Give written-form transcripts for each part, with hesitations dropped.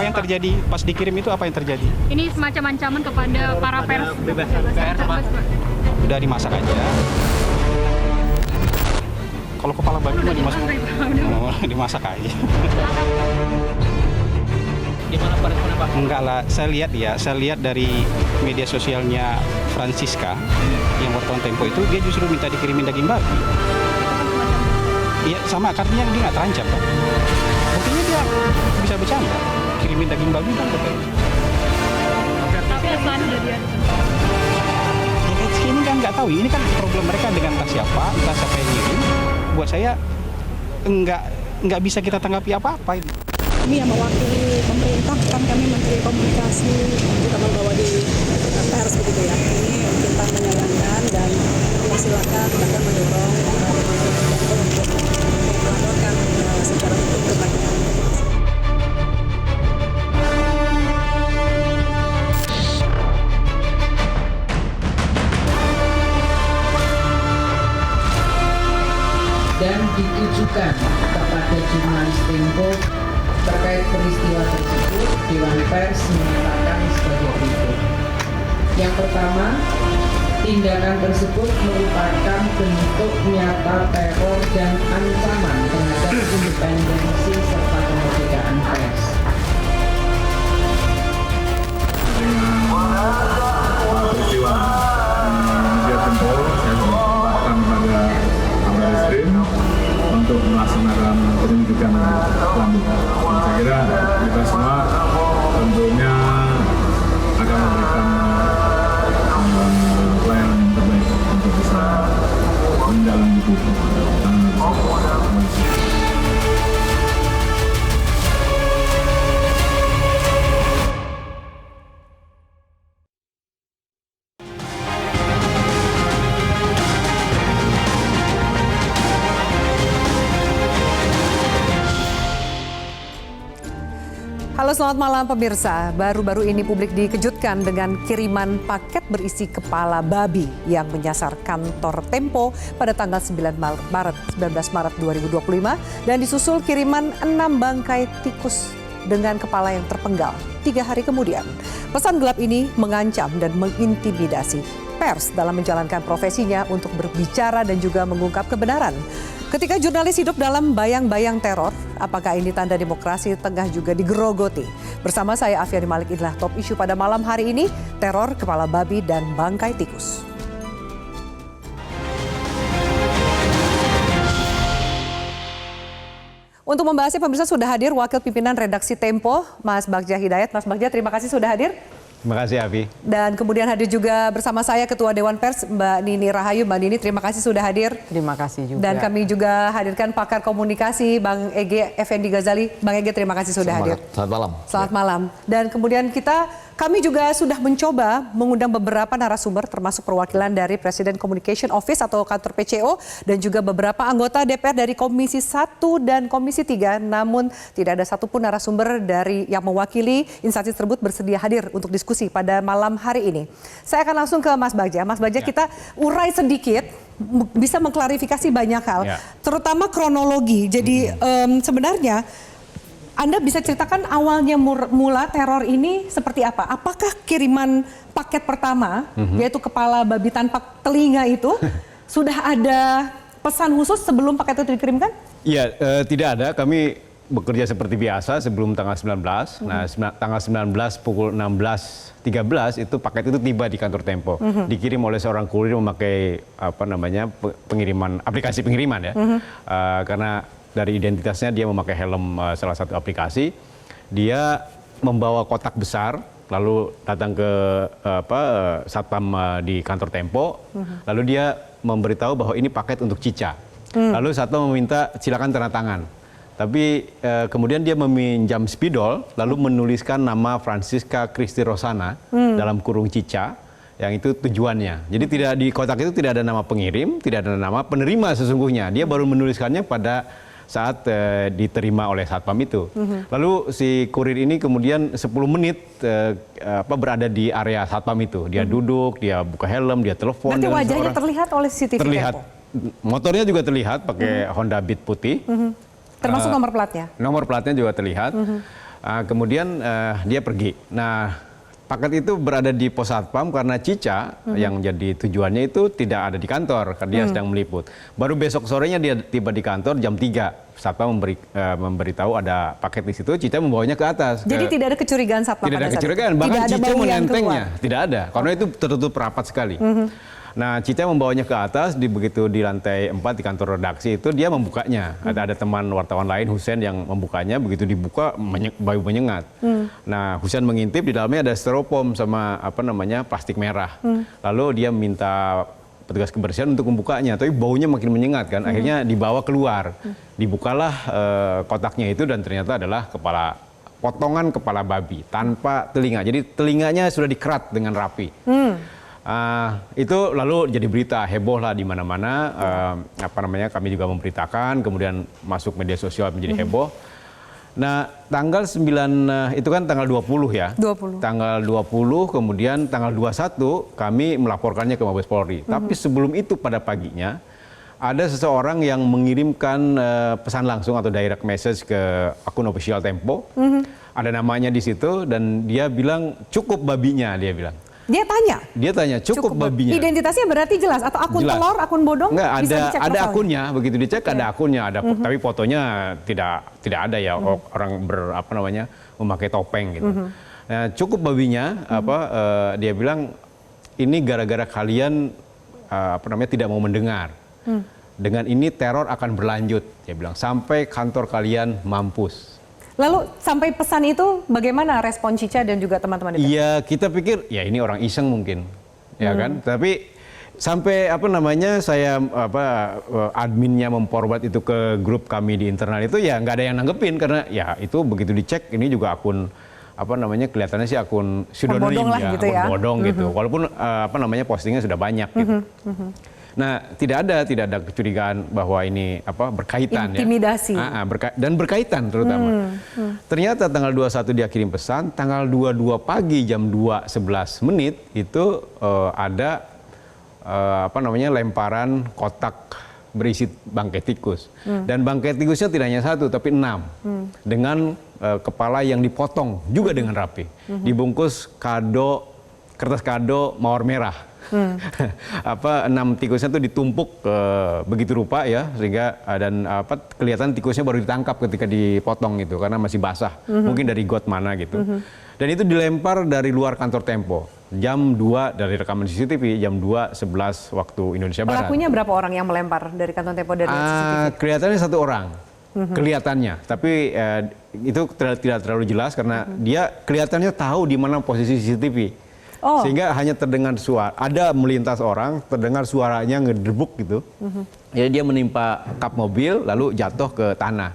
yang terjadi pas dikirim itu apa yang terjadi? Ini semacam ancaman kepada para pers. Udah dimasak aja. Kalau kepala babi mah dimasak. Oh, dimasak aja. Gimana Pak responnya Pak? Enggak lah, saya lihat dari media sosialnya Francisca yang wartawan Tempo itu dia justru minta dikirimin daging babi. Iya sama, artinya dia nggak terancam kan? Buktinya dia bisa bercanda, kirimin daging babi kan katanya. Tapi pesan udah dia. Ya ini kan nggak tahu, ini kan problem mereka dengan entah siapa yang ngirim. Buat saya nggak bisa kita tanggapi apa-apa ini. Kami yang mewakili pemerintah, kan kami Menteri Komunikasi, kita membawa di pers begitu ya. Ini kita menyayangkan dan silakan bahkan mendorong untuk melaporkan secara hukum kepada dan ditujukan kepada jurnalis Tempo. Terkait peristiwa tersebut, Dewan Pers menyatakan sebagai berikut. Yang pertama, tindakan tersebut merupakan bentuk nyata teror dan ancaman terhadap independensi serta kemerdekaan pers. Peristiwa media Tempo, saya menyampaikan kepada Kabareskrim untuk melaksanakan penyelidikan lanjut. Saya kira kita semua tentunya akan memberikan pelayanan terbaik untuk bisa menjalani Halo selamat malam pemirsa, baru-baru ini publik dikejutkan dengan kiriman paket berisi kepala babi yang menyasar kantor Tempo pada tanggal 19 Maret 2025 dan disusul kiriman 6 bangkai tikus dengan kepala yang terpenggal 3 hari kemudian. Pesan gelap ini mengancam dan mengintimidasi pers dalam menjalankan profesinya untuk berbicara dan juga mengungkap kebenaran. Ketika jurnalis hidup dalam bayang-bayang teror, apakah ini tanda demokrasi tengah juga digerogoti? Bersama saya Afiani Malik, inilah top isu pada malam hari ini, teror kepala babi dan bangkai tikus. Untuk membahasnya pemirsa sudah hadir Wakil Pimpinan Redaksi Tempo, Mas Bagja Hidayat. Mas Bagja, terima kasih sudah hadir. Terima kasih, Afi. Dan kemudian hadir juga bersama saya Ketua Dewan Pers, Mbak Nini Rahayu. Mbak Nini, terima kasih sudah hadir. Terima kasih juga. Dan kami juga hadirkan pakar komunikasi, Bang Ege Effendi Ghazali. Bang Ege, terima kasih sudah hadir. Selamat malam. Selamat malam. Dan kemudian kami juga sudah mencoba mengundang beberapa narasumber, termasuk perwakilan dari Presiden Communication Office atau kantor PCO, dan juga beberapa anggota DPR dari Komisi 1 dan Komisi 3. Namun tidak ada satupun narasumber dari yang mewakili instansi tersebut bersedia hadir untuk diskusi pada malam hari ini. Saya akan langsung ke Mas Bagja. Mas Bagja, kita urai sedikit, bisa mengklarifikasi banyak hal, terutama kronologi. Jadi sebenarnya Anda bisa ceritakan awalnya mula teror ini seperti apa? Apakah kiriman paket pertama, yaitu kepala babi tanpa telinga itu, sudah ada pesan khusus sebelum paket itu dikirimkan? Iya, tidak ada. Kami bekerja seperti biasa sebelum tanggal 19. Nah, tanggal 19 pukul 16.13 itu paket itu tiba di kantor Tempo. Dikirim oleh seorang kurir memakai pengiriman, aplikasi pengiriman ya. Karena dari identitasnya dia memakai helm salah satu aplikasi. Dia membawa kotak besar, lalu datang ke satpam di kantor Tempo. Lalu dia memberitahu bahwa ini paket untuk Cica. Lalu satpam meminta silakan tanda tangan. Tapi kemudian dia meminjam spidol, lalu menuliskan nama Francisca Christy Rosana dalam kurung Cica. Yang itu tujuannya. Jadi tidak di kotak itu tidak ada nama pengirim, tidak ada nama penerima sesungguhnya. Dia baru menuliskannya pada saat diterima oleh satpam itu. Lalu si kurir ini kemudian 10 menit berada di area satpam itu. Dia duduk, dia buka helm, dia telepon. Berarti wajahnya terlihat oleh CCTV terlihat. Tempo? Motornya juga terlihat pakai Honda Beat putih. Termasuk nomor platnya? Nomor platnya juga terlihat. Kemudian dia pergi. Nah, paket itu berada di pos satpam karena Cica yang jadi tujuannya itu tidak ada di kantor karena dia sedang meliput. Baru besok sorenya dia tiba di kantor jam 3. Satpam memberitahu ada paket di situ. Cica membawanya ke atas. Jadi tidak ada kecurigaan satpam Tidak pada ada saat kecurigaan, itu? bahkan Tidak ada Cica bau yang menentengnya. keluar? Tidak ada, karena itu tertutup rapat sekali. Nah, Cica membawanya ke atas, begitu di lantai 4 di kantor redaksi itu dia membukanya. Ada teman wartawan lain, Husen, yang membukanya. Begitu dibuka, bau menyengat. Nah, Husen mengintip, di dalamnya ada styrofoam sama plastik merah. Lalu dia minta petugas kebersihan untuk membukanya, tapi baunya makin menyengat kan. Akhirnya dibawa keluar. Dibukalah kotaknya itu dan ternyata adalah potongan kepala babi tanpa telinga. Jadi telinganya sudah dikerat dengan rapi. Itu lalu jadi berita heboh lah di mana-mana. Kami juga memberitakan, kemudian masuk media sosial menjadi heboh. Nah, tanggal 9 itu kan tanggal 20 ya. 20. Tanggal 20 kemudian tanggal 21 kami melaporkannya ke Mabes Polri. Tapi sebelum itu pada paginya ada seseorang yang mengirimkan pesan langsung atau direct message ke akun official Tempo. Ada namanya di situ dan dia bilang cukup babinya, dia bilang. Dia tanya? Dia tanya, cukup babinya. Identitasnya berarti jelas? Atau akun Jelas. telur, akun bodong? Enggak, bisa dicek ada profilnya? akunnya, begitu dicek ada akunnya, tapi fotonya tidak ada ya, orang memakai topeng gitu. Nah, cukup babinya, dia bilang ini gara-gara kalian tidak mau mendengar. Dengan ini teror akan berlanjut, dia bilang, sampai kantor kalian mampus. Lalu sampai pesan itu bagaimana respon Cica dan juga teman-teman itu? Iya, kita pikir ya ini orang iseng mungkin, ya kan. Tapi sampai saya adminnya memforward itu ke grup kami di internal itu ya nggak ada yang nanggepin karena ya itu begitu dicek ini juga akun kelihatannya sih akun pseudonym ya, gitu ya. akun bodong gitu. Walaupun postingnya sudah banyak gitu. Nah, tidak ada kecurigaan bahwa ini berkaitan intimidasi. Ya. Dan berkaitan terutama. Ternyata tanggal 21 dia kirim pesan, tanggal 22 pagi jam 2.11 menit itu ada lemparan kotak berisi bangkai tikus. Dan bangkai tikusnya tidak hanya 1 tapi 6. Dengan kepala yang dipotong juga dengan rapi. Dibungkus kertas kado mawar merah. 6 tikusnya itu ditumpuk begitu rupa ya sehingga dan kelihatan tikusnya baru ditangkap ketika dipotong gitu karena masih basah mungkin dari got mana gitu dan itu dilempar dari luar kantor Tempo jam 2 dari rekaman CCTV jam 2.11 waktu Indonesia Barat. Pelakunya berapa orang yang melempar dari kantor Tempo dari CCTV? Kelihatannya 1 orang. Kelihatannya, tapi itu tidak terlalu jelas karena dia kelihatannya tahu di mana posisi CCTV. Sehingga hanya terdengar suara, ada melintas orang, terdengar suaranya ngedebuk gitu. Jadi dia menimpa kap mobil, lalu jatuh ke tanah.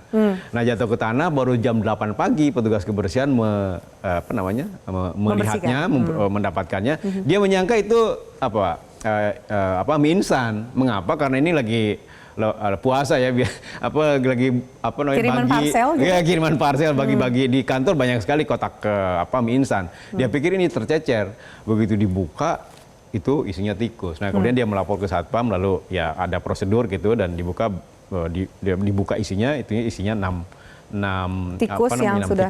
Nah jatuh ke tanah baru jam 8 pagi petugas kebersihan melihatnya, mendapatkannya. Dia menyangka itu mie instan. Mengapa? Karena ini lagi puasa ya, kiriman parcel gitu? Ya, kiriman parcel bagi-bagi di kantor banyak sekali kotak mie instan. Dia pikir ini tercecer, begitu dibuka itu isinya tikus. Nah kemudian dia melapor ke satpam, lalu ya ada prosedur gitu dan dibuka isinya, isinya 6 tikus yang sudah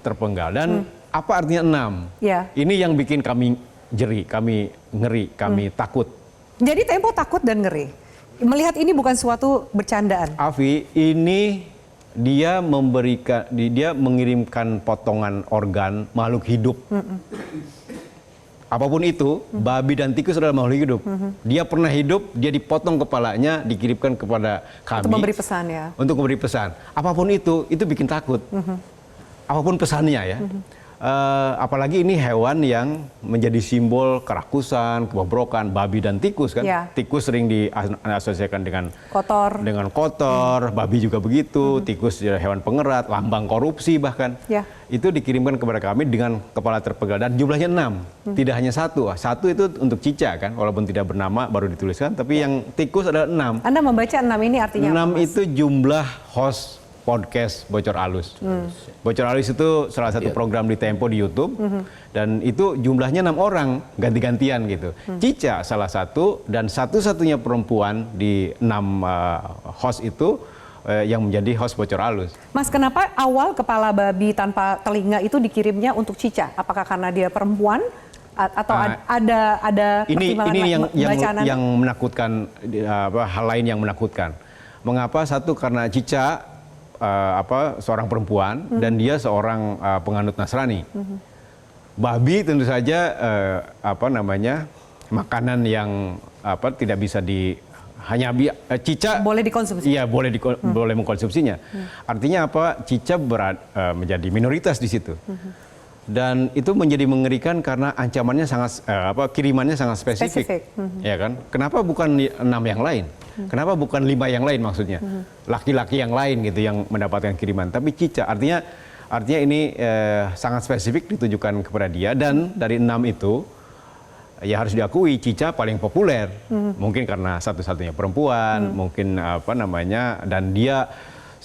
terpenggal. Dan apa artinya 6? Ya. Ini yang bikin kami jeri, kami ngeri, kami takut. Jadi Tempo takut dan ngeri. Melihat ini bukan suatu bercandaan. Afi, ini dia mengirimkan potongan organ makhluk hidup. Apapun itu, babi dan tikus adalah makhluk hidup. Dia pernah hidup, dia dipotong kepalanya, dikirimkan kepada kami. Untuk memberi pesan ya. Untuk memberi pesan. Apapun itu bikin takut. Apapun pesannya ya. Apalagi ini hewan yang menjadi simbol kerakusan, kebobrokan, babi dan tikus kan. Ya. Tikus sering diasosiasikan dengan kotor. Babi juga begitu, tikus hewan pengerat, lambang korupsi bahkan. Ya. Itu dikirimkan kepada kami dengan kepala terpenggal dan jumlahnya 6. Tidak hanya 1. 1 itu untuk Cica kan, walaupun tidak bernama baru dituliskan, tapi yang tikus adalah 6. Anda membaca 6 ini artinya 6 apa, Mas? itu jumlah host podcast Bocor Alus. Bocor Alus itu salah satu program di Tempo di YouTube dan itu jumlahnya 6 orang ganti-gantian gitu. Cica salah satu dan satu-satunya perempuan di 6 host itu yang menjadi host bocor halus. Mas, kenapa awal kepala babi tanpa telinga itu dikirimnya untuk Cica? Apakah karena dia perempuan atau ada pertimbangan bacaan yang menakutkan, hal lain yang menakutkan. Mengapa? Satu, karena Cica seorang perempuan dan dia seorang penganut Nasrani. Babi tentu saja makanan yang tidak bisa Cica boleh dikonsumsi. Iya, boleh mengkonsumsinya. Artinya apa? Cica menjadi minoritas di situ. Dan itu menjadi mengerikan karena ancamannya sangat kirimannya sangat spesifik. Ya kan? Kenapa bukan 6 yang lain? Kenapa bukan 5 yang lain maksudnya? Laki-laki yang lain gitu yang mendapatkan kiriman, tapi Cica. Artinya ini sangat spesifik ditujukan kepada dia, dan dari 6 itu ya harus diakui Cica paling populer. Mungkin karena satu-satunya perempuan, mungkin dan dia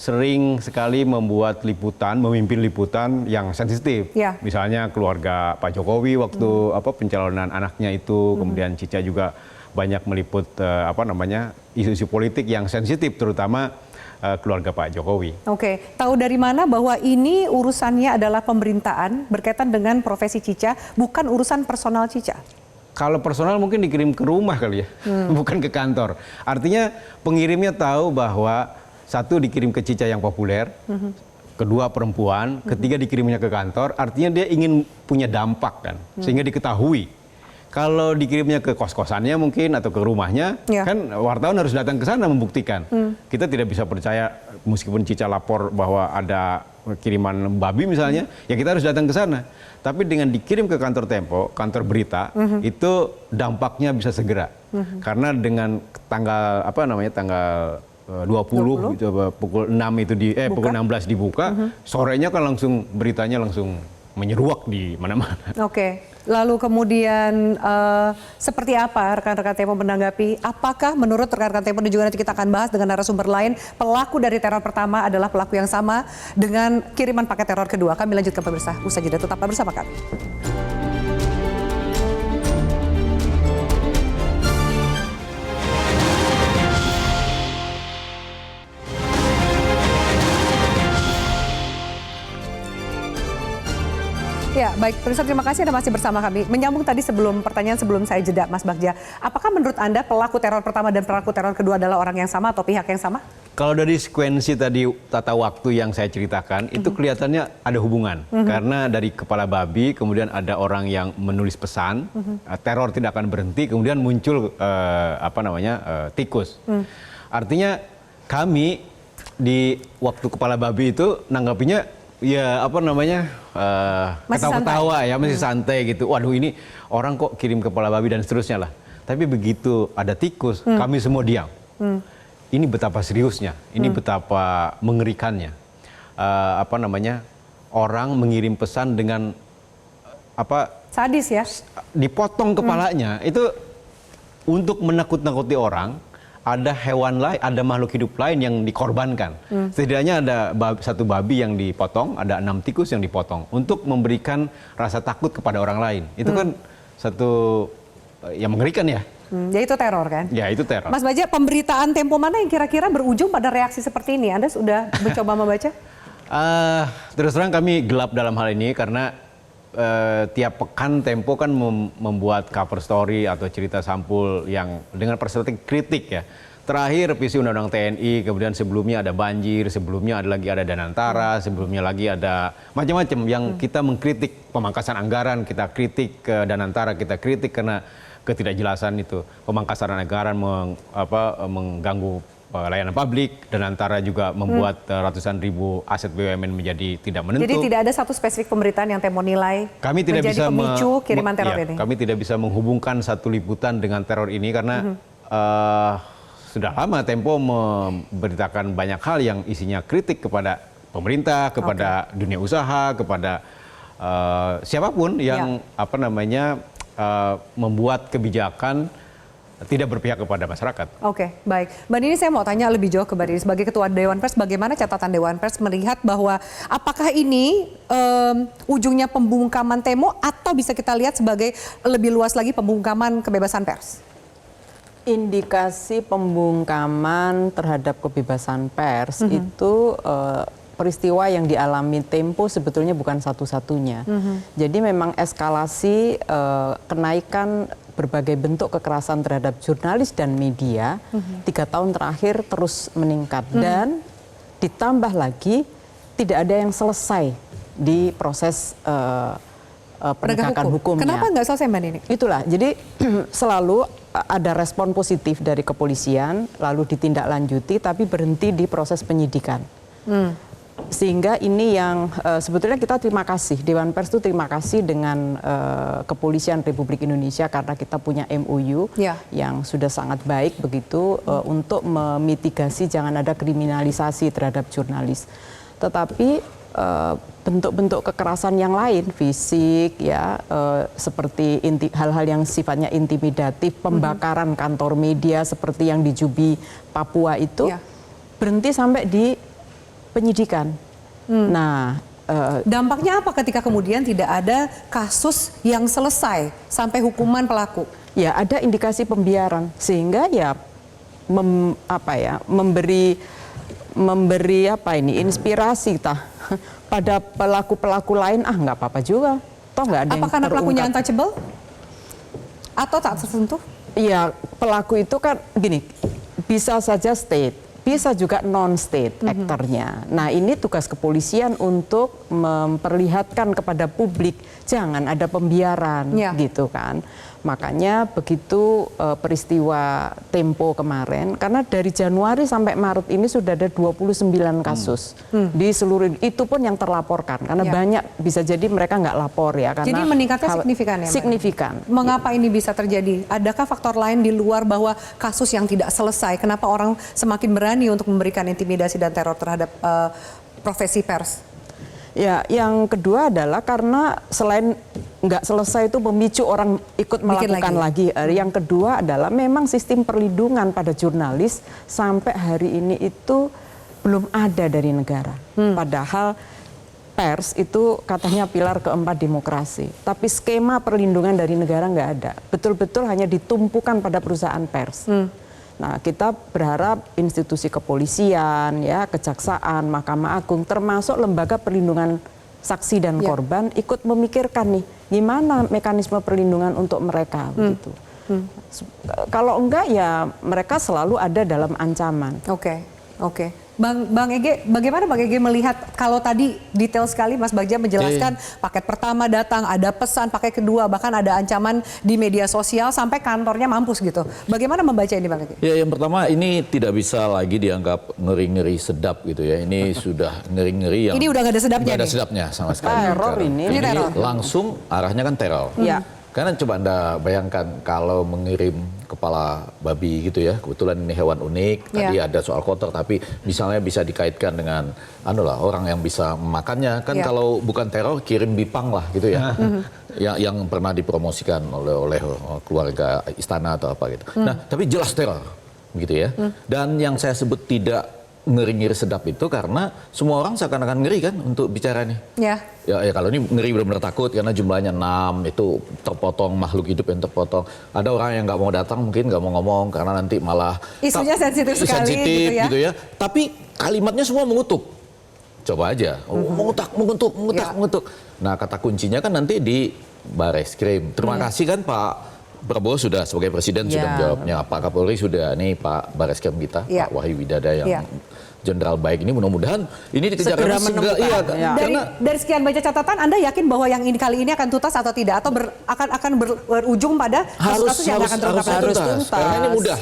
sering sekali memimpin liputan yang sensitif. Ya. Misalnya keluarga Pak Jokowi waktu pencalonan anaknya itu, kemudian Cica juga banyak meliput isu-isu politik yang sensitif, terutama keluarga Pak Jokowi. Oke, tahu dari mana bahwa ini urusannya adalah pemberitaan berkaitan dengan profesi Cica, bukan urusan personal Cica? Kalau personal mungkin dikirim ke rumah kali ya, bukan ke kantor. Artinya pengirimnya tahu bahwa satu, dikirim ke Cica yang populer, kedua perempuan, ketiga dikirimnya ke kantor, artinya dia ingin punya dampak kan, sehingga diketahui. Kalau dikirimnya ke kos-kosannya mungkin atau ke rumahnya, kan wartawan harus datang ke sana membuktikan. Kita tidak bisa percaya meskipun Cica lapor bahwa ada kiriman babi misalnya, ya kita harus datang ke sana. Tapi dengan dikirim ke kantor Tempo, kantor berita, itu dampaknya bisa segera. Karena dengan tanggal tanggal 20 gitu, pukul 6 itu pukul 16 dibuka, sorenya kan langsung beritanya langsung menyeruak di mana-mana. Oke. Lalu kemudian seperti apa rekan-rekan Tempo menanggapi? Apakah menurut rekan-rekan Tempo, dan juga nanti kita akan bahas dengan narasumber lain, pelaku dari teror pertama adalah pelaku yang sama dengan kiriman paket teror kedua? Kami lanjutkan pemirsa, usai jeda, tetaplah bersama kami. Ya, baik, pemirsa, terima kasih Anda masih bersama kami. Menyambung tadi pertanyaan sebelum saya jeda, Mas Bagja. Apakah menurut Anda pelaku teror pertama dan pelaku teror kedua adalah orang yang sama atau pihak yang sama? Kalau dari sekuensi tadi tata waktu yang saya ceritakan, itu kelihatannya ada hubungan. Karena dari kepala babi, kemudian ada orang yang menulis pesan, teror tidak akan berhenti, kemudian muncul tikus. Artinya kami di waktu kepala babi itu nanggapinya ya ketawa-ketawa ya, masih santai gitu. Waduh, ini orang kok kirim kepala babi dan seterusnya lah. Tapi begitu ada tikus, kami semua diam. Ini betapa seriusnya, ini betapa mengerikannya. Orang mengirim pesan dengan sadis ya? Dipotong kepalanya, itu untuk menakut-nakuti orang. Ada hewan lain, ada makhluk hidup lain yang dikorbankan. Setidaknya ada satu babi yang dipotong, ada 6 tikus yang dipotong untuk memberikan rasa takut kepada orang lain. Itu kan satu yang mengerikan ya. Ya itu teror kan? Ya itu teror. Mas Bagja, pemberitaan Tempo mana yang kira-kira berujung pada reaksi seperti ini? Anda sudah mencoba membaca? Terus terang kami gelap dalam hal ini karena tiap pekan Tempo kan membuat cover story atau cerita sampul yang dengan perspektif kritik ya. Terakhir revisi Undang-Undang TNI, kemudian sebelumnya ada banjir, sebelumnya ada Danantara, sebelumnya lagi ada macam-macam yang kita mengkritik pemangkasan anggaran, kita kritik ke Danantara, kita kritik karena ketidakjelasan itu. Pemangkasan anggaran mengganggu layanan publik, dan antara juga membuat ratusan ribu aset BUMN menjadi tidak menentu. Jadi tidak ada satu spesifik pemberitaan yang Tempo nilai kami tidak menjadi bisa pemicu kiriman teror ini? Kami tidak bisa menghubungkan satu liputan dengan teror ini karena sudah lama Tempo memberitakan banyak hal yang isinya kritik kepada pemerintah, kepada dunia usaha, kepada siapapun yang membuat kebijakan tidak berpihak kepada masyarakat. Oke, baik. Mbak Nini, saya mau tanya lebih jauh ke Mbak Nini. Sebagai Ketua Dewan Pers, bagaimana catatan Dewan Pers melihat bahwa apakah ini ujungnya pembungkaman Tempo atau bisa kita lihat sebagai lebih luas lagi pembungkaman kebebasan pers? Indikasi pembungkaman terhadap kebebasan pers itu peristiwa yang dialami Tempo sebetulnya bukan satu-satunya. Jadi memang eskalasi kenaikan berbagai bentuk kekerasan terhadap jurnalis dan media 3 tahun terakhir terus meningkat. Dan ditambah lagi tidak ada yang selesai di proses penegakan hukumnya. Kenapa nggak selesai Mbak Nini? Itulah, jadi selalu ada respon positif dari kepolisian, lalu ditindaklanjuti, tapi berhenti di proses penyidikan. Sehingga ini yang sebetulnya kita terima kasih, Dewan Pers itu terima kasih dengan Kepolisian Republik Indonesia karena kita punya MOU yang sudah sangat baik begitu untuk memitigasi jangan ada kriminalisasi terhadap jurnalis. Tetapi bentuk-bentuk kekerasan yang lain, fisik, ya, seperti hal-hal yang sifatnya intimidatif, pembakaran kantor media seperti yang di Jubi, Papua itu berhenti sampai di penyidikan. Nah, dampaknya apa ketika kemudian tidak ada kasus yang selesai sampai hukuman pelaku? Ya, ada indikasi pembiaran sehingga ya memberi apa ini inspirasi pada pelaku-pelaku lain, nggak apa-apa juga, toh nggak ada yang karena pelakunya terungkap. untouchable atau tak tersentuh? Iya, pelaku itu kan gini, bisa saja state, bisa juga non-state aktornya. Nah, ini tugas kepolisian untuk memperlihatkan kepada publik jangan ada pembiaran, gitu kan. Makanya begitu peristiwa Tempo kemarin, karena dari Januari sampai Maret ini sudah ada 29 kasus di seluruh, itu pun yang terlaporkan, karena banyak bisa jadi mereka nggak lapor ya. Karena jadi meningkatnya signifikan ya? Signifikan. Mengapa ini bisa terjadi? Adakah faktor lain di luar bahwa kasus yang tidak selesai? Kenapa orang semakin berani untuk memberikan intimidasi dan teror terhadap profesi pers? Ya, yang kedua adalah karena selain nggak selesai itu memicu orang ikut melakukan lagi. Yang kedua adalah memang sistem perlindungan pada jurnalis sampai hari ini itu belum ada dari negara. Padahal pers itu katanya pilar keempat demokrasi. Tapi skema perlindungan dari negara nggak ada. Betul-betul hanya ditumpukan pada perusahaan pers. Nah, kita berharap institusi kepolisian, ya, kejaksaan, Mahkamah Agung, termasuk lembaga perlindungan saksi dan korban ikut memikirkan nih, gimana mekanisme perlindungan untuk mereka, begitu. Kalau enggak ya mereka selalu ada dalam ancaman. Oke. Bang Ege, bagaimana Bang Ege melihat kalau tadi detail sekali Mas Bagja menjelaskan paket pertama datang, ada pesan, paket kedua, bahkan ada ancaman di media sosial sampai kantornya mampus gitu. Bagaimana membaca ini Bang Ege? Ya, yang pertama ini tidak bisa lagi dianggap ngeri-ngeri sedap gitu ya. Ini sudah ngeri-ngeri yang... Ini udah nggak ada sedapnya nggak ada nih? sedapnya sama sekali. Teror ini teror. Langsung arahnya kan teror. Karena coba Anda bayangkan kalau mengirim kepala babi gitu ya, kebetulan ini hewan unik, tadi ada soal kotor, tapi misalnya bisa dikaitkan dengan orang yang bisa memakannya, kan kalau bukan teror kirim bipang lah gitu ya, yang pernah dipromosikan oleh keluarga istana atau apa gitu. Nah, tapi jelas teror gitu ya. Dan yang saya sebut tidak ngeri-ngeri sedap itu karena semua orang seakan-akan ngeri kan untuk bicara nih. Ya kalau ini ngeri benar-benar takut karena jumlahnya 6, itu terpotong makhluk hidup yang terpotong. Ada orang yang nggak mau datang, mungkin nggak mau ngomong karena nanti malah isunya sensitif sekali gitu ya. Tapi kalimatnya semua mengutuk. Coba aja, mengutuk. Nah, kata kuncinya kan nanti di Barreskrim. Terima kasih kan Pak Prabowo sudah sebagai presiden sudah menjawabnya, Pak Kapolri sudah, nih Pak Barreskrim kita, Pak Wahyu Widada yang jenderal baik ini, mudah-mudahan ini dikejar segera menemukan. Dari sekian baca catatan, Anda yakin bahwa yang ini kali ini akan tuntas atau tidak, atau akan berujung pada kasus-kasus yang akan terungkap? Harus tuntas. Karena ini mudah.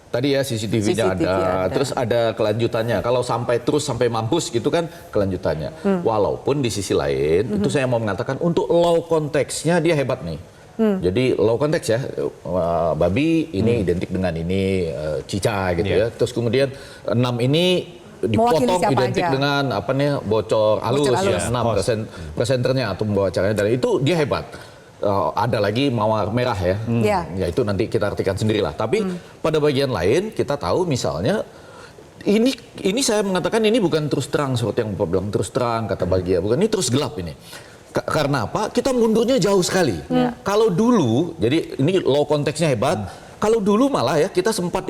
Tadi ya CCTV-nya ada, terus ada kelanjutannya. Kalau sampai mampus gitu kan kelanjutannya. Walaupun di sisi lain, itu saya mau mengatakan untuk low konteksnya dia hebat nih. Jadi low konteks ya, babi ini identik dengan ini cica gitu ya. Terus kemudian 6 ini dipotong identik dengan bocor halus ya, 6 presenternya atau membawa acaranya, dan itu dia hebat. Ada lagi mawar merah ya, ya itu nanti kita artikan sendirilah. Tapi pada bagian lain kita tahu misalnya ini saya mengatakan ini bukan terus terang seperti yang Bapak bilang terus terang kata Bagja, bukan, ini terus gelap ini. Karena apa? Kita mundurnya jauh sekali. Kalau dulu, jadi ini low konteksnya hebat, Kalau dulu malah ya kita sempat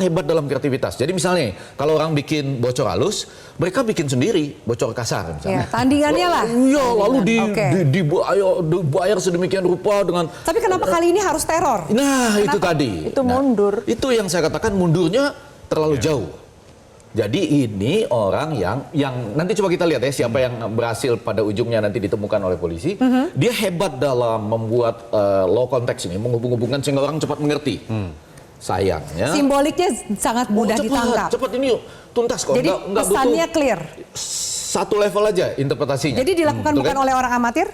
hebat dalam kreativitas. Jadi misalnya kalau orang bikin bocor halus, mereka bikin sendiri bocor kasar misalnya. Ya, tandingannya lah. Iya, lalu Oke. dibayar sedemikian rupa dengan. Tapi kenapa kali ini harus teror? Nah, itu Kenapa? tadi. Itu mundur. Itu yang saya katakan mundurnya terlalu jauh. Jadi ini orang yang nanti coba kita lihat ya siapa yang berhasil pada ujungnya nanti ditemukan oleh polisi. Dia hebat dalam membuat law konteks ini, menghubung-hubungkan sehingga orang cepat mengerti. Sayangnya Simboliknya sangat mudah ditangkap. cepat ini yuk, tuntas kok. Jadi Nggak pesannya butuh clear. satu level aja interpretasinya. Jadi dilakukan Betul bukan kan? oleh orang amatir?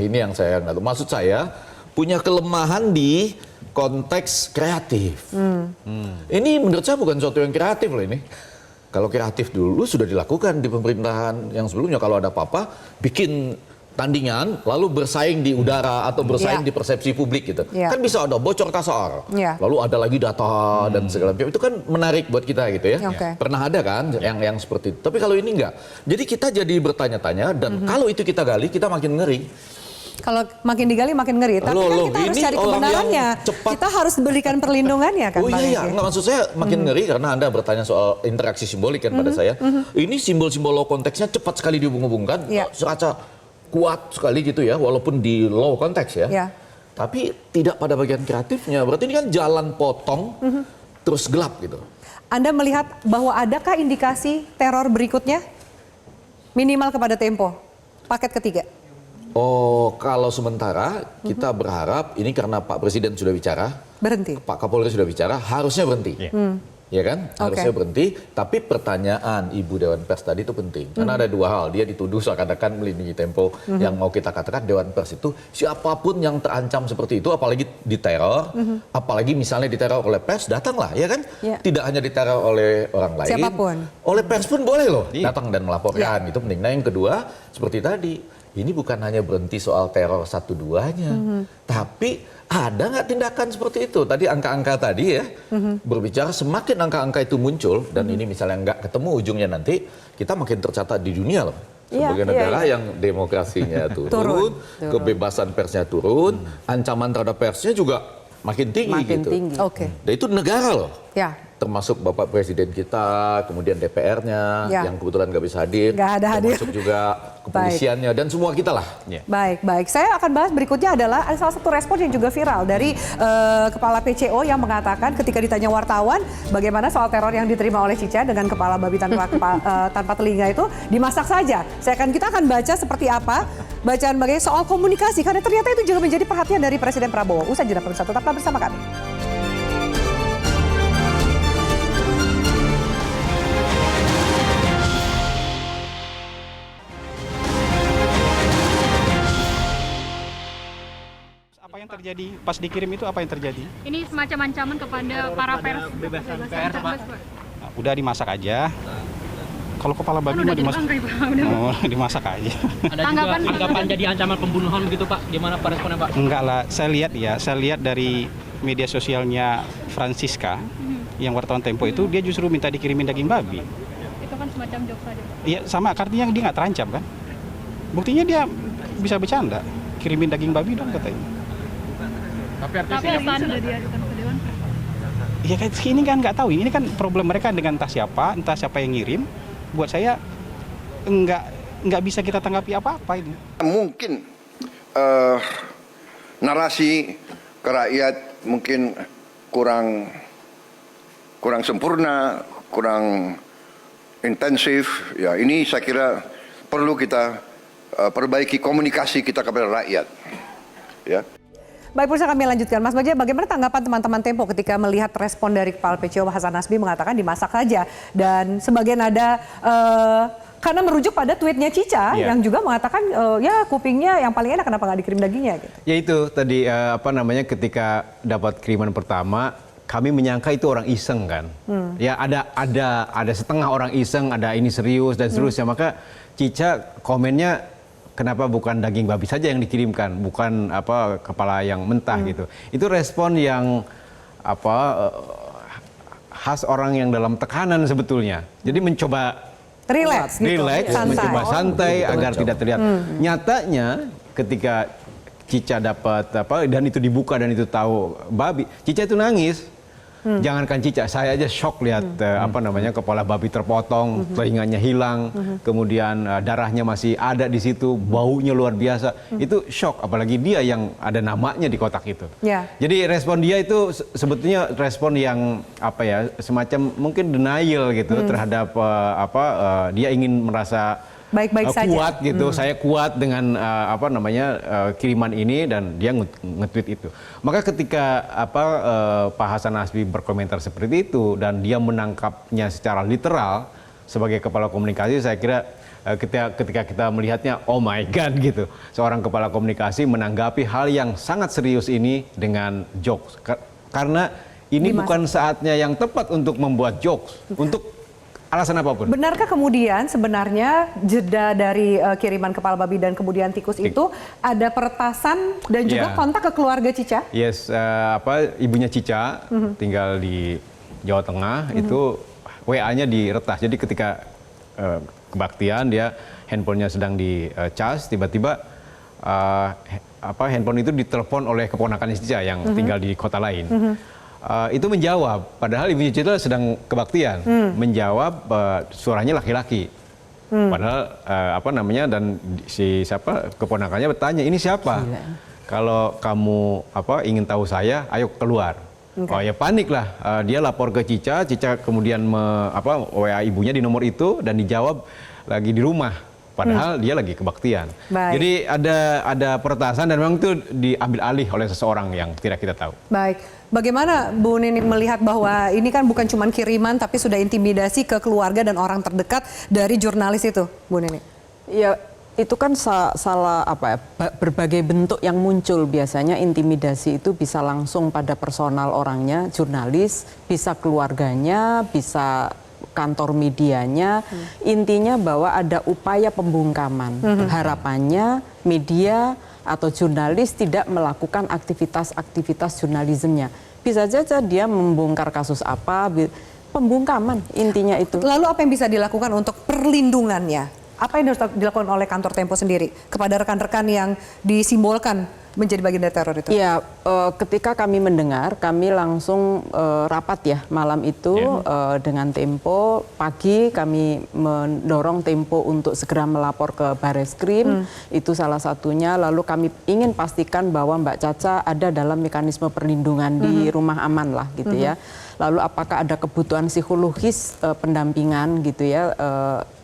Ini yang saya nggak tahu. Maksud saya punya kelemahan di konteks kreatif. Ini menurut saya bukan sesuatu yang kreatif loh ini. Kalau kreatif dulu sudah dilakukan di pemerintahan yang sebelumnya. Kalau ada apa-apa, bikin tandingan, lalu bersaing di udara atau bersaing di persepsi publik gitu. Kan bisa ada bocor kasar, lalu ada lagi data dan segala macam. Itu kan menarik buat kita gitu ya. Pernah ada kan yang seperti itu. Tapi kalau ini enggak. Jadi kita jadi bertanya-tanya dan kalau itu kita gali, kita makin ngeri. Kalau makin digali makin ngeri. Tapi kan kita harus cari kebenarannya. Kita harus berikan perlindungannya kan. Oh iya, nggak, maksud saya makin ngeri karena Anda bertanya soal interaksi simbolik kan pada saya. Ini simbol-simbol law konteksnya cepat sekali dihubung-hubungkan, serasa kuat sekali gitu ya, walaupun di law konteks ya. Tapi tidak pada bagian kreatifnya. Berarti ini kan jalan potong terus gelap gitu. Anda melihat bahwa adakah indikasi teror berikutnya? Minimal kepada Tempo, paket ketiga. Oh, kalau sementara kita berharap ini karena Pak Presiden sudah bicara, berhenti. Pak Kapolri sudah bicara, harusnya berhenti. Ya kan? Harusnya berhenti, tapi pertanyaan Ibu Dewan Pers tadi itu penting. Karena ada dua hal, dia dituduh seakan-akan melindungi Tempo. Yang mau kita katakan Dewan Pers itu siapapun yang terancam seperti itu, apalagi diteror, apalagi misalnya diteror oleh pers, datanglah, ya kan? Tidak hanya diteror oleh orang lain, siapapun. Oleh pers pun boleh loh datang dan melaporkan. Itu penting. Nah yang kedua, seperti tadi, ini bukan hanya berhenti soal teror satu-duanya, tapi ada nggak tindakan seperti itu? Tadi angka-angka tadi ya berbicara semakin angka-angka itu muncul dan ini misalnya nggak ketemu ujungnya nanti kita makin tercatat di dunia loh sebagai negara yang demokrasinya turun, kebebasan persnya turun, ancaman terhadap persnya juga makin tinggi gitu. Dan itu negara loh. Termasuk Bapak Presiden kita, kemudian DPR-nya yang kebetulan nggak bisa hadir, termasuk juga kepolisiannya dan semua kita lah. Baik. Saya akan bahas berikutnya adalah ada salah satu respon yang juga viral dari Kepala PCO yang mengatakan ketika ditanya wartawan bagaimana soal teror yang diterima oleh Cica dengan kepala babi tanpa telinga itu dimasak saja. Kita akan baca seperti apa bacaan bagaimana soal komunikasi karena ternyata itu juga menjadi perhatian dari Presiden Prabowo. Usai jeda pemirsa, tetaplah bersama kami. Apa yang terjadi pas dikirim itu apa yang terjadi? Ini semacam ancaman kepada para pers. Bebasan pers, Pak. Nah, udah dimasak aja. Kalau kepala babi Udah mah dimasak. Dimasak aja. Ada juga anggapan jadi ancaman pembunuhan begitu Pak. Gimana Pak responnya Pak? Enggak lah, saya lihat dari media sosialnya Francisca yang wartawan Tempo itu dia justru minta dikirimin daging babi. Itu kan semacam jokes aja. Iya sama, artinya dia nggak terancam kan? Buktinya dia bisa bercanda, kirimin daging babi dong katanya. Tapi pesan udah diadukan ke Dewan Pers. Iya kan ini kan nggak tahu, ini kan problem mereka dengan entah siapa yang ngirim. Buat saya nggak bisa kita tanggapi apa-apa ini. Mungkin narasi ke rakyat mungkin kurang sempurna, kurang intensif. Ya ini saya kira perlu kita perbaiki komunikasi kita kepada rakyat. Ya. Baik, pemirsa, kami lanjutkan. Mas Bagja, bagaimana tanggapan teman-teman Tempo ketika melihat respon dari Kepala PCO Hasan Nasbi mengatakan dimasak saja dan sebagian ada karena merujuk pada tweetnya Cica yang juga mengatakan ya kupingnya yang paling enak kenapa nggak dikirim dagingnya gitu. Ya itu tadi ketika dapat kiriman pertama kami menyangka itu orang iseng kan. Ya ada setengah orang iseng, ada ini serius dan seterusnya. Maka Cica komennya kenapa bukan daging babi saja yang dikirimkan, bukan kepala yang mentah gitu. Itu respon yang khas orang yang dalam tekanan sebetulnya. Jadi mencoba relax, mencoba santai agar tidak terlihat. Nyatanya ketika Cica dapat apa dan itu dibuka dan itu tahu babi, Cica itu nangis. Jangankan Cica, saya aja shock lihat kepala babi terpotong, telinganya hilang, kemudian darahnya masih ada di situ, baunya luar biasa. Itu shock, apalagi dia yang ada namanya di kotak itu. Jadi respon dia itu sebetulnya respon yang semacam mungkin denial gitu terhadap dia ingin merasa baik-baik saja. Kuat gitu, saya kuat dengan kiriman ini dan dia nge-tweet itu. Maka ketika Pak Hasan Nasbi berkomentar seperti itu dan dia menangkapnya secara literal sebagai kepala komunikasi, saya kira ketika kita melihatnya, oh my God gitu, seorang kepala komunikasi menanggapi hal yang sangat serius ini dengan jokes. Karena ini bukan saatnya yang tepat untuk membuat jokes, untuk alasan apapun. Benarkah kemudian sebenarnya jeda dari kiriman kepala babi dan kemudian tikus itu ada peretasan dan juga kontak ke keluarga Cica? Yes, ibunya Cica tinggal di Jawa Tengah itu WA-nya diretas. Jadi ketika kebaktian dia handphonenya sedang dicas, tiba-tiba handphone itu ditelepon oleh keponakannya Cica yang tinggal di kota lain. Itu menjawab, padahal ibunya Cica sedang kebaktian, menjawab suaranya laki-laki. Padahal dan keponakannya bertanya, ini siapa? Kalau kamu ingin tahu saya, ayo keluar. Oh ya panik lah, dia lapor ke Cica, Cica kemudian WA ibunya di nomor itu dan dijawab lagi di rumah. Padahal dia lagi kebaktian. Jadi ada peretasan dan memang itu diambil alih oleh seseorang yang tidak kita tahu. Baik, bagaimana Bu Nini melihat bahwa ini kan bukan cuma kiriman tapi sudah intimidasi ke keluarga dan orang terdekat dari jurnalis itu, Bu Nini? Ya, itu kan berbagai bentuk yang muncul. Biasanya intimidasi itu bisa langsung pada personal orangnya, jurnalis, bisa keluarganya, bisa kantor medianya. Intinya bahwa ada upaya pembungkaman. Harapannya media atau jurnalis tidak melakukan aktivitas jurnalismenya. Bisa saja dia membongkar kasus apa, pembungkaman intinya itu. Lalu apa yang bisa dilakukan untuk perlindungannya? Apa yang harus dilakukan oleh kantor Tempo sendiri kepada rekan-rekan yang disimbolkan menjadi bagian dari teror itu? Ya, ketika kami mendengar, kami langsung rapat ya malam itu dengan Tempo. Pagi kami mendorong Tempo untuk segera melapor ke Bareskrim. Itu salah satunya. Lalu kami ingin pastikan bahwa Mbak Caca ada dalam mekanisme perlindungan di rumah aman lah gitu ya. Lalu apakah ada kebutuhan psikologis pendampingan gitu ya,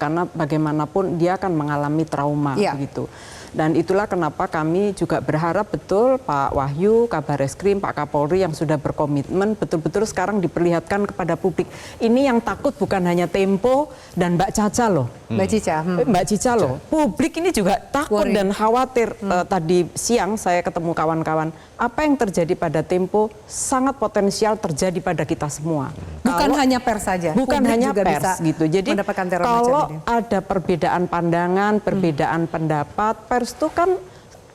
karena bagaimanapun dia akan mengalami trauma gitu. Dan itulah kenapa kami juga berharap betul Pak Wahyu, Kabar Eskrim, Pak Kapolri yang sudah berkomitmen betul-betul sekarang diperlihatkan kepada publik. Ini yang takut bukan hanya Tempo dan Mbak Caca loh. Mbak Cica. Mbak Cica loh. Publik ini juga takut dan khawatir. Tadi siang saya ketemu kawan-kawan. Apa yang terjadi pada Tempo sangat potensial terjadi pada kita semua. Bukan hanya pers saja. Bukan hanya pers gitu. Jadi kalau ada perbedaan pandangan, perbedaan pendapat, pers itu kan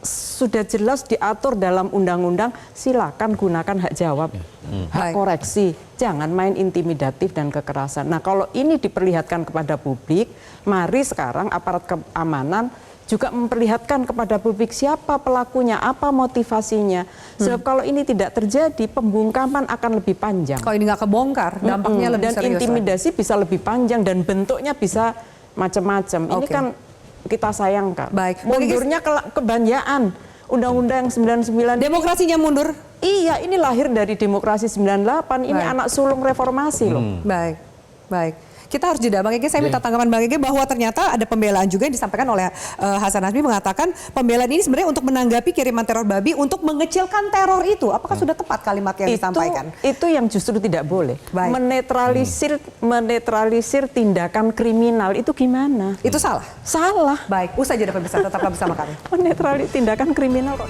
sudah jelas diatur dalam undang-undang, silakan gunakan hak jawab, hak koreksi, jangan main intimidatif dan kekerasan. Nah kalau ini diperlihatkan kepada publik, mari sekarang aparat keamanan juga memperlihatkan kepada publik siapa pelakunya, apa motivasinya. Sebab kalau ini tidak terjadi, pembungkaman akan lebih panjang. Kalau ini nggak kebongkar, dampaknya lebih serius. Dan intimidasi bisa lebih panjang dan bentuknya bisa macam-macam. Ini kan kita sayangkan. Baik. Mundurnya kebanyakan. Undang-Undang 99. Demokrasinya mundur? Iya, ini lahir dari demokrasi 98. Ini anak sulung reformasi loh. Baik, baik. Kita harus jeda, Bang Ege. Saya minta tanggapan Bang Ege bahwa ternyata ada pembelaan juga yang disampaikan oleh Hasan Nasbi, mengatakan pembelaan ini sebenarnya untuk menanggapi kiriman teror babi untuk mengecilkan teror itu. Apakah sudah tepat kalimat yang disampaikan? Itu yang justru tidak boleh. Menetralisir tindakan kriminal itu gimana? Itu salah? Salah. Baik, usai jeda pemirsa, tetaplah bersama kami. Menetralisir tindakan kriminal kok.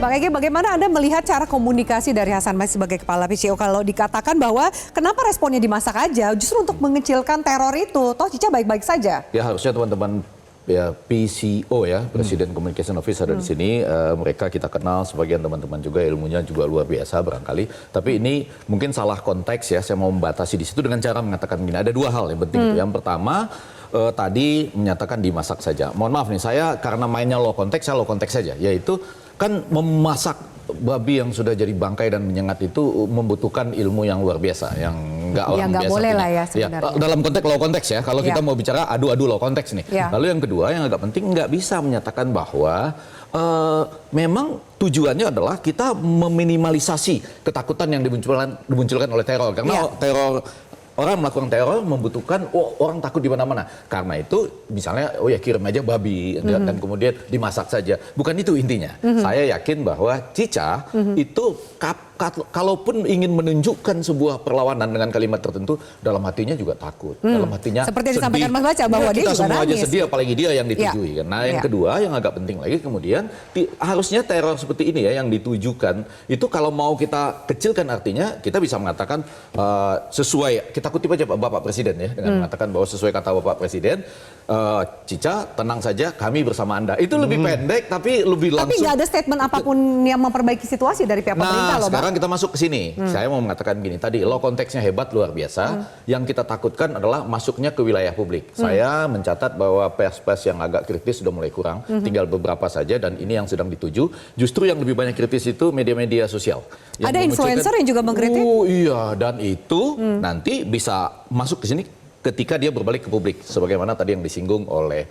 Bang Ege, bagaimana Anda melihat cara komunikasi dari Hasan Masieh sebagai Kepala PCO kalau dikatakan bahwa kenapa responnya dimasak aja justru untuk mengecilkan teror itu? Toh Cica baik-baik saja. Ya harusnya teman-teman ya PCO ya, Presiden Communication Office ada di sini. Mereka kita kenal, sebagian teman-teman juga ilmunya juga luar biasa barangkali. Tapi ini mungkin salah konteks ya. Saya mau membatasi di situ dengan cara mengatakan gini. Ada dua hal yang penting. Yang pertama tadi menyatakan dimasak saja. Mohon maaf nih, saya karena mainnya low konteks, saya low konteks saja. Yaitu kan memasak babi yang sudah jadi bangkai dan menyengat itu membutuhkan ilmu yang luar biasa, yang nggak orang biasa boleh punya. lah ya sebenarnya. Dalam konteks low konteks ya, kalau kita mau bicara adu-adu low konteks nih. Lalu yang kedua yang agak penting, nggak bisa menyatakan bahwa memang tujuannya adalah kita meminimalisasi ketakutan yang dimunculkan oleh teror. Karena teror, orang melakukan teror membutuhkan orang takut di mana-mana. Karena itu misalnya kirim aja babi dan kemudian dimasak saja. Bukan itu intinya. Saya yakin bahwa Cica itu kalaupun ingin menunjukkan sebuah perlawanan dengan kalimat tertentu, dalam hatinya juga takut. Dalam hatinya seperti yang sedih. disampaikan Mas Baca bahwa dia Kita juga semua aja nangis. sedih, apalagi dia yang ditujui. Nah yang kedua yang agak penting lagi kemudian harusnya teror seperti ini ya yang ditujukan itu kalau mau kita kecilkan artinya kita bisa mengatakan sesuai, kita kutip aja Bapak Presiden ya dengan mengatakan bahwa sesuai kata Bapak Presiden, Cica tenang saja kami bersama Anda. Itu lebih pendek tapi lebih langsung. Tapi nggak ada statement apapun yang memperbaiki situasi dari pihak pemerintah loh, Bang. Sekarang kita masuk ke sini. Saya mau mengatakan gini, tadi low konteksnya hebat luar biasa. Yang kita takutkan adalah masuknya ke wilayah publik. Saya mencatat bahwa pers-pers yang agak kritis sudah mulai kurang, tinggal beberapa saja dan ini yang sedang dituju. Justru yang lebih banyak kritis itu media-media sosial. Ada influencer yang juga mengkritik? Iya, dan itu nanti bisa masuk ke sini ketika dia berbalik ke publik, sebagaimana tadi yang disinggung oleh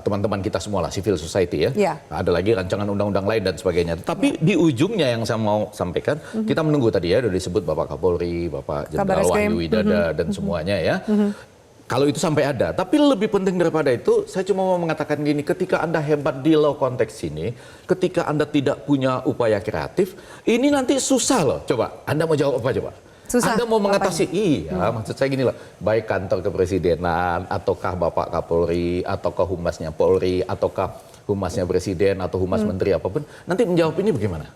teman-teman kita semua lah, civil society ya. Ada lagi rancangan undang-undang lain dan sebagainya. Tapi di ujungnya yang saya mau sampaikan, kita menunggu tadi ya, sudah disebut Bapak Kapolri, Bapak Jenderal Wahyu Widada dan semuanya ya. Kalau itu sampai ada, tapi lebih penting daripada itu, saya cuma mau mengatakan gini, ketika Anda hebat di low konteks ini, ketika Anda tidak punya upaya kreatif, ini nanti susah loh. Coba, Anda mau jawab apa coba? Susah. Anda mau mengatasi, maksud saya gini loh, baik kantor kepresidenan, ataukah Bapak Kapolri, ataukah Humasnya Polri, ataukah Humasnya Presiden, atau Humas Menteri apapun, nanti menjawab ini bagaimana?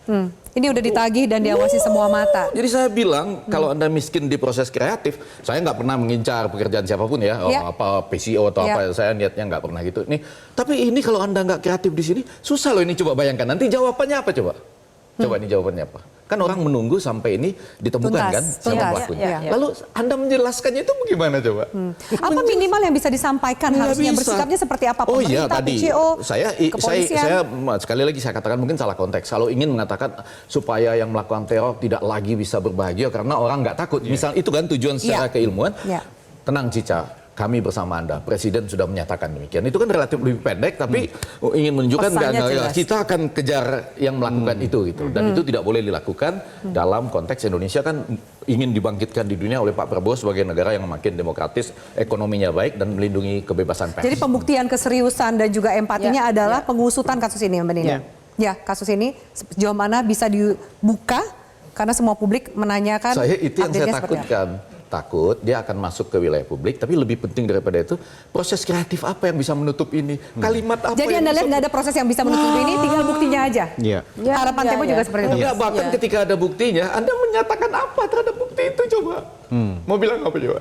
Ini udah ditagih dan diawasi semua mata. Jadi saya bilang, kalau Anda miskin di proses kreatif, saya nggak pernah mengincar pekerjaan siapapun ya, apa PCO atau apa, saya niatnya nggak pernah gitu. Tapi ini kalau Anda nggak kreatif di sini, susah loh ini, coba bayangkan, nanti jawabannya apa coba? Coba ini jawabannya apa? Kan orang menunggu sampai ini ditemukan kan siapa pelakunya. Lalu Anda menjelaskannya itu bagaimana coba? Apa minimal yang bisa disampaikan harusnya bisa. Bersikapnya seperti apa? Pemerintah, PCO, saya sekali lagi saya katakan mungkin salah konteks. Kalau ingin mengatakan supaya yang melakukan teror tidak lagi bisa berbahagia karena orang nggak takut. Misal itu kan tujuan secara keilmuan. Tenang Cica, kami bersama Anda. Presiden sudah menyatakan demikian. Itu kan relatif lebih pendek, tapi ingin menunjukkan kita akan kejar yang melakukan itu gitu. Dan itu tidak boleh dilakukan dalam konteks Indonesia kan ingin dibangkitkan di dunia oleh Pak Prabowo sebagai negara yang makin demokratis, ekonominya baik dan melindungi kebebasan pers. Jadi pembuktian keseriusan dan juga empatinya adalah pengusutan kasus ini, Mbak Nini. Ya, kasus ini sejauh mana bisa dibuka karena semua publik menanyakan. Saya itu yang saya takutkan. Takut dia akan masuk ke wilayah publik, tapi lebih penting daripada itu proses kreatif apa yang bisa menutup ini, kalimat apa. Jadi Anda lihat nggak ada proses yang bisa menutup ini, tinggal buktinya aja. Harapan Tempo juga seperti itu. Bahkan ketika ada buktinya, Anda menyatakan apa terhadap bukti itu coba? Mau bilang apa coba?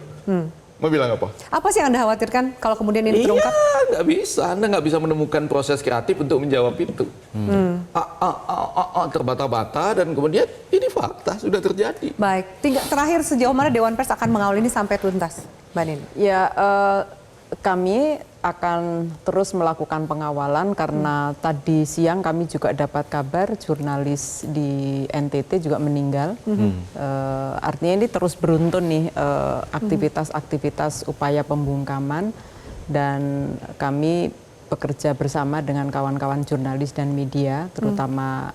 Mau bilang apa? Apa sih yang Anda khawatirkan kalau kemudian ini terungkap? Iya, nggak bisa. Anda nggak bisa menemukan proses kreatif untuk menjawab itu. Terbata-bata dan kemudian ini fakta sudah terjadi. Baik, terakhir sejauh mana Dewan Pers akan mengawal ini sampai tuntas, Mbak Nini? Ya, kami akan terus melakukan pengawalan karena tadi siang kami juga dapat kabar jurnalis di NTT juga meninggal. Artinya ini terus beruntun nih aktivitas-aktivitas upaya pembungkaman dan kami bekerja bersama dengan kawan-kawan jurnalis dan media, terutama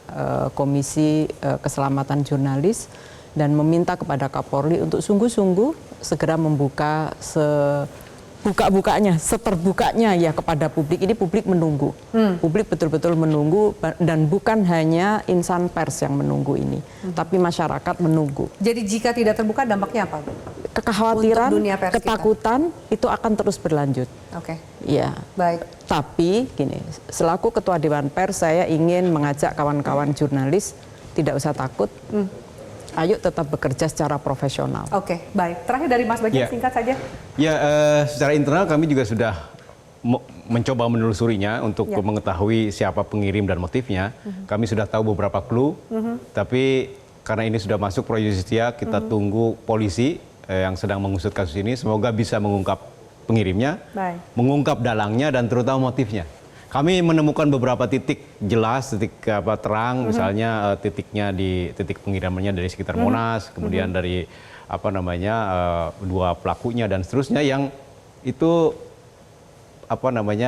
Komisi Keselamatan Jurnalis dan meminta kepada Kapolri untuk sungguh-sungguh segera membuka seterbuka-bukanya ya kepada publik. Ini publik menunggu. Publik betul-betul menunggu dan bukan hanya insan pers yang menunggu ini, tapi masyarakat menunggu. Jadi jika tidak terbuka dampaknya apa, Bu? Kekhawatiran, Untuk dunia pers ketakutan itu akan terus berlanjut. Oke. Ya. Baik. Tapi gini, selaku Ketua Dewan Pers saya ingin mengajak kawan-kawan jurnalis tidak usah takut. Ayo tetap bekerja secara profesional. Oke, baik. Terakhir dari Mas Bagja, singkat saja. Ya, secara internal kami juga sudah mencoba menelusurinya untuk mengetahui siapa pengirim dan motifnya. Kami sudah tahu beberapa clue, tapi karena ini sudah masuk pro justisia, kita tunggu polisi yang sedang mengusut kasus ini. Semoga bisa mengungkap pengirimnya, mengungkap dalangnya, dan terutama motifnya. Kami menemukan beberapa titik jelas, titik terang, misalnya titiknya di titik pengirimannya dari sekitar Monas, kemudian dari dua pelakunya dan seterusnya yang itu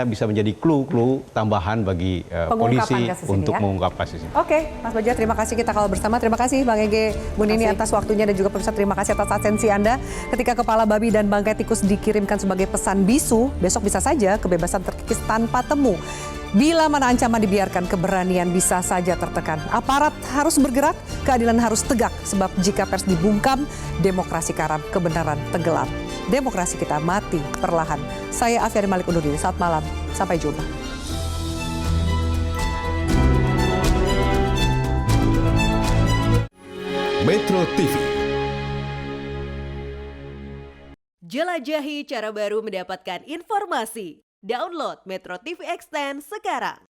bisa menjadi clue tambahan bagi polisi untuk mengungkap kasus ini. Oke, Mas Bagja, terima kasih kita kalau bersama. Terima kasih Bang Ege Bu Nini atas waktunya dan juga pemirsa terima kasih atas atensi Anda. Ketika kepala babi dan bangkai tikus dikirimkan sebagai pesan bisu, besok bisa saja kebebasan terkikis tanpa temu. Bila mana ancaman dibiarkan, keberanian bisa saja tertekan. Aparat harus bergerak, keadilan harus tegak. Sebab jika pers dibungkam, demokrasi karam, kebenaran tenggelam. Demokrasi kita mati perlahan. Saya Afiani Malik undur diri. Selamat malam. Sampai jumpa. Metro TV. Jelajahi cara baru mendapatkan informasi. Download Metro TV Extend sekarang.